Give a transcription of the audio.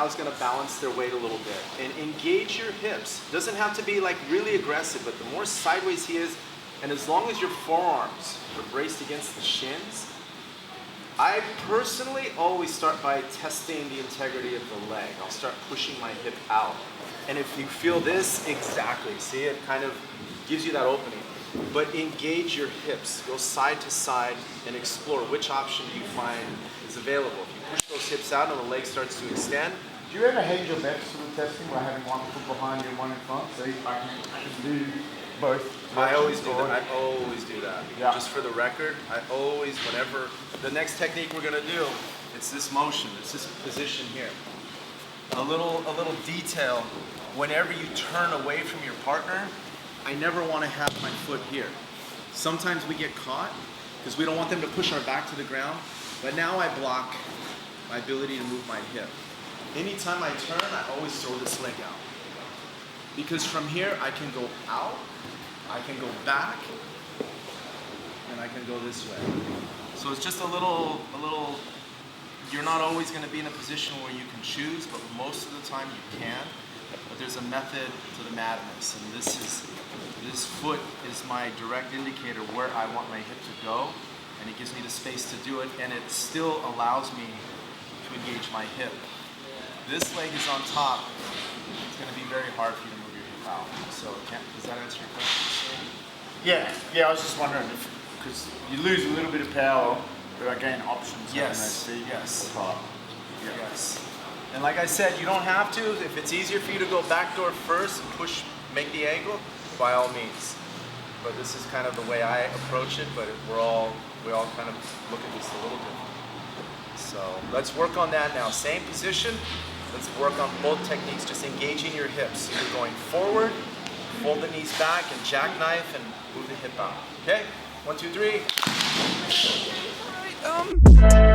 is going to balance their weight a little bit. And engage your hips. Doesn't have to be like really aggressive, but the more sideways he is, and as long as your forearms are braced against the shins, I personally always start by testing the integrity of the leg. I'll start pushing my hip out. And if you feel this, exactly, see, it kind of gives you that opening. But engage your hips, go side to side and explore which option you find is available. If you push those hips out and the leg starts to extend. Do you ever hedge your bets for the testing by having one foot behind you and one in front? So I can do both. I always do that. I always do that. Yeah. Just for the record, I always, whenever, the next technique we're gonna do, it's this motion, it's this position here. A little detail, whenever you turn away from your partner, I never want to have my foot here. Sometimes we get caught because we don't want them to push our back to the ground, but now I block my ability to move my hip. Anytime I turn, I always throw this leg out. Because from here, I can go out, I can go back, and I can go this way. So it's just a little, you're not always going to be in a position where you can choose, but most of the time you can. But there's a method to the madness, and this foot is my direct indicator where I want my hip to go, and it gives me the space to do it, and it still allows me to engage my hip. This leg is on top. It's going to be very hard for you to move your hip out. So does that answer your question? Yeah, I was just wondering if, because you lose a little bit of power, but I gain options. Yes. Yes. Yes. And like I said, you don't have to. If it's easier for you to go backdoor first and push, make the angle, by all means. But this is kind of the way I approach it, but we all kind of look at this a little different. So let's work on that now. Same position. Let's work on both techniques, just engaging your hips. You're going forward, fold the knees back, and jackknife, and move the hip out. Okay? 1, 2, 3. All right,